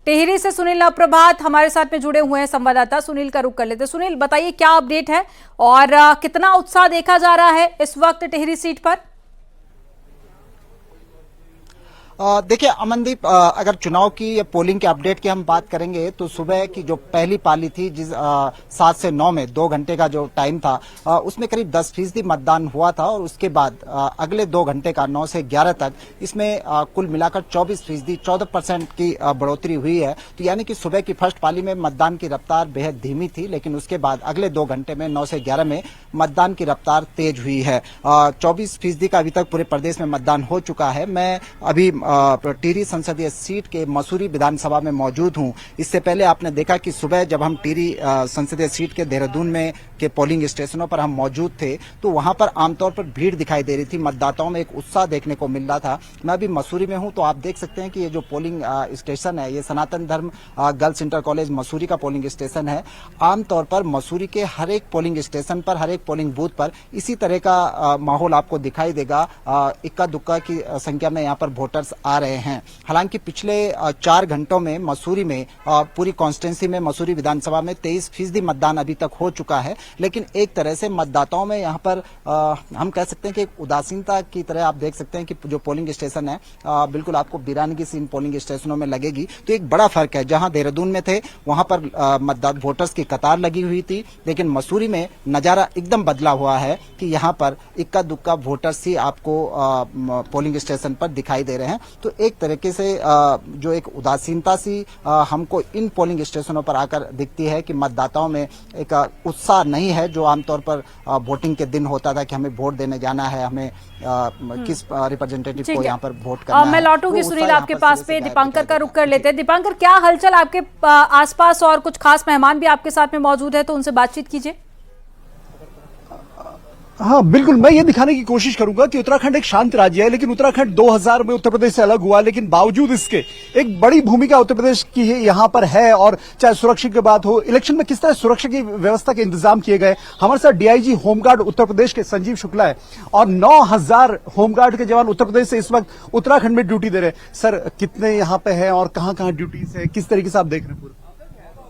टिहरी से सुनील नवप्रभात हमारे साथ में जुड़े हुए हैं, संवाददाता सुनील का रुख कर लेते। सुनील, बताइए क्या अपडेट है और कितना उत्साह देखा जा रहा है इस वक्त टिहरी सीट पर? देखिए अमनदीप, अगर चुनाव की या पोलिंग के अपडेट की हम बात करेंगे तो सुबह की जो पहली पाली थी, जिस 7 से 9 में 2 घंटे का जो टाइम था, उसमें करीब 10% मतदान हुआ था और उसके बाद अगले 2 घंटे का 9 से 11 तक इसमें कुल मिलाकर 24%, 14% की बढ़ोतरी हुई है। तो यानी कि सुबह की फर्स्ट पाली में मतदान की रफ्तार बेहद धीमी थी, लेकिन उसके बाद अगले 2 घंटे में 9 से 11 में मतदान की रफ्तार तेज हुई है। 24% का अभी तक पूरे प्रदेश में मतदान हो चुका है। मैं अभी टिहरी संसदीय सीट के मसूरी विधानसभा में मौजूद हूं। इससे पहले आपने देखा कि सुबह जब हम टिहरी संसदीय सीट के देहरादून में के पोलिंग स्टेशनों पर हम मौजूद थे तो वहां पर आमतौर पर भीड़ दिखाई दे रही थी, मतदाताओं में एक उत्साह देखने को मिल रहा था। मैं अभी मसूरी में हूं तो आप देख सकते हैं कि ये जो पोलिंग स्टेशन है, ये सनातन धर्म गर्ल्स इंटर कॉलेज मसूरी का पोलिंग स्टेशन है। आमतौर पर मसूरी के हर एक पोलिंग स्टेशन पर, हर एक पोलिंग बूथ पर इसी तरह का माहौल आपको दिखाई देगा। इक्का दुक्का की संख्या में यहाँ पर वोटर्स आ रहे हैं। हालांकि पिछले 4 घंटों में मसूरी में पूरी कॉन्स्टिट्यूंसी में मसूरी विधानसभा में 23% मतदान अभी तक हो चुका है, लेकिन एक तरह से मतदाताओं में यहाँ पर हम कह सकते हैं कि एक उदासीनता की तरह आप देख सकते हैं कि जो पोलिंग स्टेशन है बिल्कुल आपको वीरानगी सी इन पोलिंग स्टेशनों में लगेगी। तो एक बड़ा फर्क है, जहां देहरादून में थे वहां पर मतदाता वोटर्स की कतार लगी हुई थी, लेकिन मसूरी में नजारा एकदम बदला हुआ है कि यहाँ पर इक्का दुक्का वोटर्स ही आपको पोलिंग स्टेशन पर दिखाई दे रहे हैं। तो एक तरीके से जो एक उदासीनता सी हमको इन पोलिंग स्टेशनों पर आकर दिखती है कि मतदाताओं में एक उत्साह नहीं है जो आमतौर पर वोटिंग के दिन होता था कि हमें वोट देने जाना है, हमें किस रिप्रेजेंटेटिव को यहाँ पर वोट करना है। मैं लौटूंगी सुनील आपके पास पे, दीपांकर का रुख कर लेते हैं। दीपांकर, क्या हलचल आपके आसपास और कुछ खास मेहमान भी आपके साथ में मौजूद है तो उनसे बातचीत कीजिए। हाँ बिल्कुल, मैं ये दिखाने की कोशिश करूंगा कि उत्तराखंड एक शांत राज्य है, लेकिन उत्तराखंड 2000 में उत्तर प्रदेश से अलग हुआ, लेकिन बावजूद इसके एक बड़ी भूमिका उत्तर प्रदेश की यहाँ पर है। और चाहे सुरक्षा की बात हो, इलेक्शन में किस तरह सुरक्षा की व्यवस्था के इंतजाम किए गए। हमारे साथ डीआईजी होमगार्ड उत्तर प्रदेश के संजीव शुक्ला है और 9000 होमगार्ड के जवान उत्तर प्रदेश से इस वक्त उत्तराखंड में ड्यूटी दे रहे हैं। सर, कितने यहाँ पे है और कहाँ कहाँ ड्यूटीज है, किस तरीके से आप देख रहे हैं पूरा?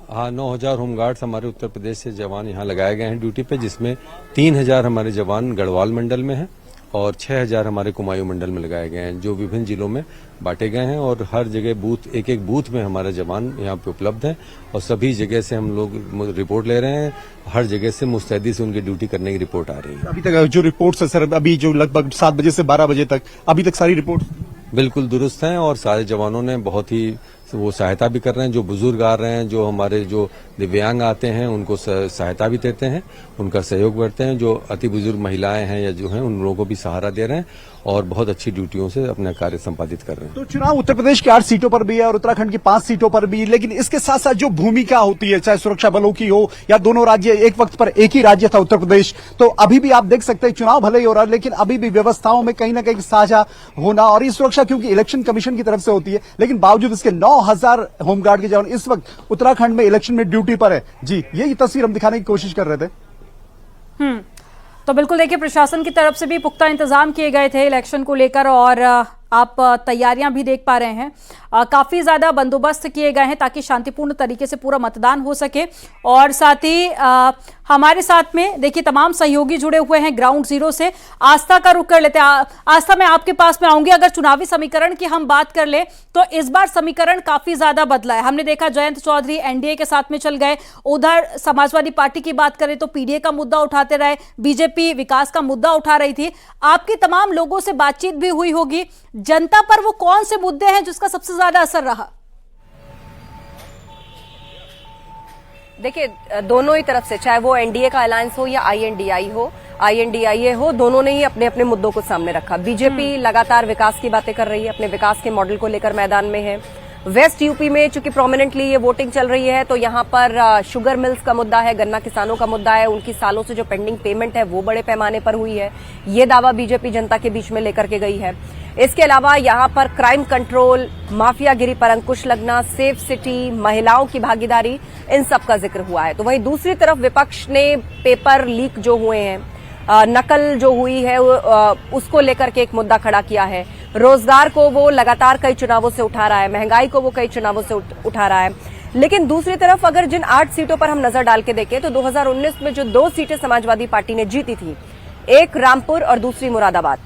हाँ, 9000 होमगार्ड्स हमारे उत्तर प्रदेश से जवान यहाँ लगाए गए हैं ड्यूटी पे, जिसमें 3000 हमारे जवान गढ़वाल मंडल में हैं और 6000 हमारे कुमायूं मंडल में लगाए गए हैं, जो विभिन्न जिलों में बांटे गए हैं। और हर जगह बूथ, एक एक बूथ में हमारे जवान यहाँ पे उपलब्ध हैं और सभी जगह से हम लोग रिपोर्ट ले रहे हैं। हर जगह से मुस्तैदी से उनकी ड्यूटी करने की रिपोर्ट आ रही है। अभी तक जो रिपोर्ट है सर, अभी जो लगभग 7 बजे से 12 बजे तक अभी तक सारी रिपोर्ट बिल्कुल दुरुस्त हैं और सारे जवानों ने बहुत ही वो सहायता भी कर रहे हैं। जो बुजुर्ग आ रहे हैं, जो हमारे जो दिव्यांग आते हैं, उनको सहायता भी देते हैं, उनका सहयोग करते हैं। जो अति बुजुर्ग महिलाएं हैं या जो हैं, उन लोगों को भी सहारा दे रहे हैं और बहुत अच्छी ड्यूटियों से अपना कार्य संपादित कर रहे हैं। तो चुनाव उत्तर प्रदेश की 8 सीटों पर भी है और उत्तराखंड की 5 सीटों पर भी, लेकिन इसके साथ साथ जो भूमिका होती है, चाहे सुरक्षा बलों की हो या दोनों राज्य, एक वक्त पर एक ही राज्य था उत्तर प्रदेश, तो अभी भी आप देख सकते हैं चुनाव भले ही हो रहा है, लेकिन अभी भी व्यवस्थाओं में कहीं ना कहीं साझा होना। और ये सुरक्षा क्योंकि इलेक्शन कमीशन की तरफ से होती है, लेकिन बावजूद इसके 9000 होमगार्ड के जवान इस वक्त उत्तराखंड में इलेक्शन में ड्यूटी पर है। जी, यही तस्वीर हम दिखाने की कोशिश कर रहे थे। तो बिल्कुल देखिए, प्रशासन की तरफ से भी पुख्ता इंतजाम किए गए थे इलेक्शन को लेकर और आप तैयारियां भी देख पा रहे हैं। काफी ज्यादा बंदोबस्त किए गए हैं ताकि शांतिपूर्ण तरीके से पूरा मतदान हो सके। और साथ ही हमारे साथ में देखिए तमाम सहयोगी जुड़े हुए हैं ग्राउंड जीरो से। आस्था का रुख कर लेते हैं। आस्था, मैं आपके पास में आऊंगी। अगर चुनावी समीकरण की हम बात कर ले तो इस बार समीकरण काफी ज्यादा बदला है। हमने देखा जयंत चौधरी एनडीए के साथ में चल गए, उधर समाजवादी पार्टी की बात करें तो पीडीए का मुद्दा उठाते रहे, बीजेपी विकास का मुद्दा उठा रही थी। आपकी तमाम लोगों से बातचीत भी हुई होगी, जनता पर वो कौन से मुद्दे हैं जिसका सबसे ज्यादा असर रहा? देखिए, दोनों ही तरफ से, चाहे वो एनडीए का अलायंस हो या आईएनडीआईए हो, दोनों ने ही अपने अपने मुद्दों को सामने रखा। बीजेपी लगातार विकास की बातें कर रही है, अपने विकास के मॉडल को लेकर मैदान में है। वेस्ट यूपी में चूंकि प्रोमिनेंटली ये वोटिंग चल रही है, तो यहाँ पर शुगर मिल्स का मुद्दा है, गन्ना किसानों का मुद्दा है, उनकी सालों से जो पेंडिंग पेमेंट है वो बड़े पैमाने पर हुई है। ये दावा बीजेपी जनता के बीच में लेकर के गई है। इसके अलावा यहाँ पर क्राइम कंट्रोल, माफियागिरी पर अंकुश लगना, सेफ सिटी, महिलाओं की भागीदारी, इन सब का जिक्र हुआ है। तो वहीं दूसरी तरफ विपक्ष ने पेपर लीक जो हुए हैं, नकल जो हुई है, उसको लेकर के एक मुद्दा खड़ा किया है। रोजगार को वो लगातार कई चुनावों से उठा रहा है, महंगाई को वो कई चुनावों से उठा रहा है। लेकिन दूसरी तरफ अगर जिन 8 सीटों पर हम नजर डाल के देखें तो 2019 में जो 2 सीटें समाजवादी पार्टी ने जीती थी, एक रामपुर और दूसरी मुरादाबाद,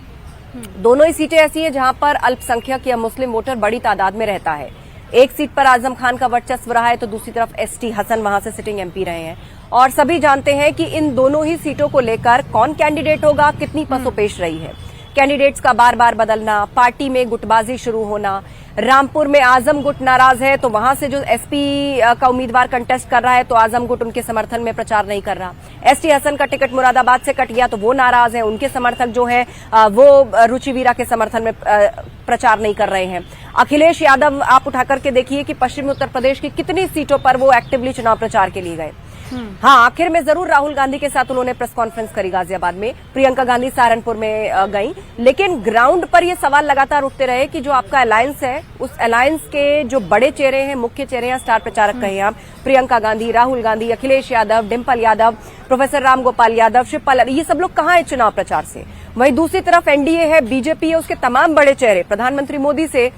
दोनों ही सीटें ऐसी हैं जहां पर अल्पसंख्यक या मुस्लिम वोटर बड़ी तादाद में रहता है। एक सीट पर आजम खान का वर्चस्व रहा है तो दूसरी तरफ एसटी हसन वहां से सिटिंग एमपी रहे हैं और सभी जानते हैं कि इन दोनों ही सीटों को लेकर कौन कैंडिडेट होगा, कितनी पसोपेश रही है। कैंडिडेट्स का बार बार बदलना, पार्टी में गुटबाजी शुरू होना। रामपुर में आजम गुट नाराज है तो वहां से जो एसपी का उम्मीदवार कंटेस्ट कर रहा है तो आजम गुट उनके समर्थन में प्रचार नहीं कर रहा। एसटी हसन का टिकट मुरादाबाद से कट गया तो वो नाराज है, उनके समर्थक जो है वो रुचि वीरा के समर्थन में प्रचार नहीं कर रहे हैं। अखिलेश यादव आप उठा करके देखिए कि पश्चिमी उत्तर प्रदेश की कितनी सीटों पर वो एक्टिवली चुनाव प्रचार के लिए गए। हाँ, आखिर में जरूर राहुल गांधी के साथ उन्होंने प्रेस कॉन्फ्रेंस करी गाजियाबाद में, प्रियंका गांधी सहारनपुर में गई, लेकिन ग्राउंड पर ये सवाल लगातार उठते रहे कि जो आपका अलायंस है उस अलायंस के जो बड़े चेहरे हैं, मुख्य चेहरे हैं, स्टार प्रचारक कहे आप, प्रियंका गांधी, राहुल गांधी, अखिलेश यादव, डिम्पल यादव, प्रोफेसर राम गोपाल यादव, शिवपाल, ये सब लोग कहाँ है चुनाव प्रचार से। वहीं दूसरी तरफ एनडीए है, बीजेपी है, उसके तमाम बड़े चेहरे प्रधानमंत्री मोदी से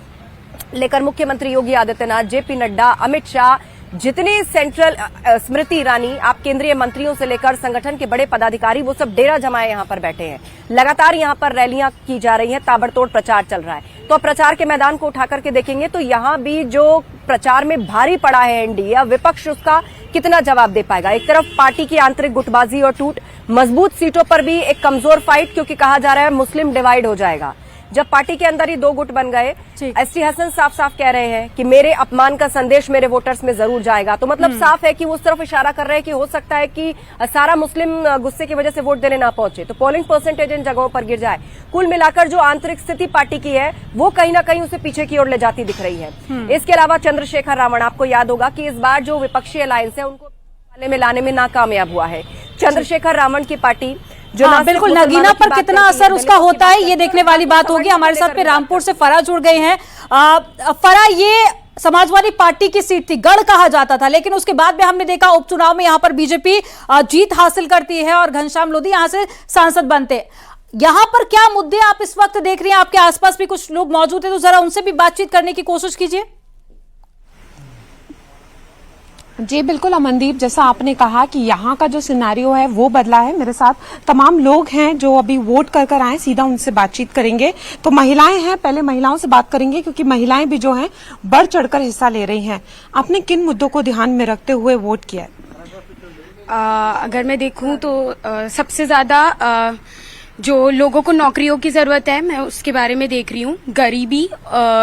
लेकर मुख्यमंत्री योगी आदित्यनाथ, जेपी नड्डा, अमित शाह, जितने सेंट्रल स्मृति ईरानी, आप केंद्रीय मंत्रियों से लेकर संगठन के बड़े पदाधिकारी, वो सब डेरा जमाए यहां पर बैठे हैं। लगातार यहां पर रैलियां की जा रही हैं, ताबड़तोड़ प्रचार चल रहा है। तो प्रचार के मैदान को उठा करके देखेंगे तो यहां भी जो प्रचार में भारी पड़ा है एनडीए, विपक्ष उसका कितना जवाब दे पाएगा। एक तरफ पार्टी की आंतरिक गुटबाजी और टूट, मजबूत सीटों पर भी एक कमजोर फाइट, क्योंकि कहा जा रहा है मुस्लिम डिवाइड हो जाएगा। जब पार्टी के अंदर ही 2 गुट बन गए, एसटी हसन साफ साफ कह रहे हैं कि मेरे अपमान का संदेश मेरे वोटर्स में जरूर जाएगा, तो मतलब साफ है कि वो उस तरफ इशारा कर रहे हैं कि हो सकता है कि सारा मुस्लिम गुस्से की वजह से वोट देने ना पहुंचे, तो पोलिंग परसेंटेज इन जगहों पर गिर जाए। कुल मिलाकर जो आंतरिक स्थिति पार्टी की है वो कहीं ना कहीं उसे पीछे की ओर ले जाती दिख रही है। इसके अलावा चंद्रशेखर रावण, आपको याद होगा कि इस बार जो विपक्षी अलायंस है उनको पाले में लाने में नाकामयाब हुआ है। चंद्रशेखर रावण की पार्टी जो बिल्कुल, नगीना पर कितना असर उसका होता है ये देखने वाली बात होगी। हमारे साथ में रामपुर से फरा जुड़ गए हैं। फरा, ये समाजवादी पार्टी की सीट थी, गढ़ कहा जाता था, लेकिन उसके बाद में हमने देखा उपचुनाव में यहां पर बीजेपी जीत हासिल करती है और घनश्याम लोधी यहां से सांसद बनते हैं। यहां पर क्या मुद्दे आप इस वक्त देख रही हैं? आपके आसपास भी कुछ लोग मौजूद है तो जरा उनसे भी बातचीत करने की कोशिश कीजिए। जी बिल्कुल अमनदीप, जैसा आपने कहा कि यहाँ का जो सिनेरियो है वो बदला है। मेरे साथ तमाम लोग हैं जो अभी वोट कर आए, सीधा उनसे बातचीत करेंगे। तो महिलाएं हैं, पहले महिलाओं से बात करेंगे क्योंकि महिलाएं भी जो हैं बढ़ चढ़कर हिस्सा ले रही हैं। आपने किन मुद्दों को ध्यान में रखते हुए वोट किया है? अगर मैं देखूं तो सबसे ज्यादा जो लोगों को नौकरियों की जरूरत है, मैं उसके बारे में देख रही हूँ। गरीबी,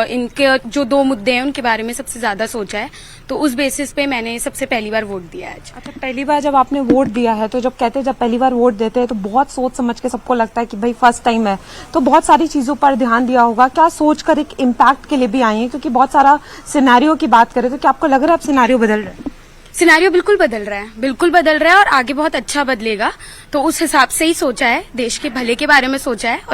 इनके जो 2 मुद्दे हैं उनके बारे में सबसे ज्यादा सोचा है, तो उस बेसिस पे मैंने सबसे पहली बार वोट दिया है। अच्छा, पहली बार जब आपने वोट दिया है तो जब पहली बार वोट देते हैं तो बहुत सोच समझ के सबको लगता है कि भाई फर्स्ट टाइम है, तो बहुत सारी चीजों पर ध्यान दिया होगा। क्या सोचकर एक इम्पैक्ट के लिए भी आई है? क्योंकि बहुत सारा सिनेरियो की बात करें तो क्या आपको लग रहा है अब सिनेरियो बदल रहा है? सिनेरियो बिल्कुल बदल रहा है, बिल्कुल बदल रहा है और आगे बहुत अच्छा बदलेगा। तो उस हिसाब से ही सोचा है, देश के भले के बारे में सोचा है और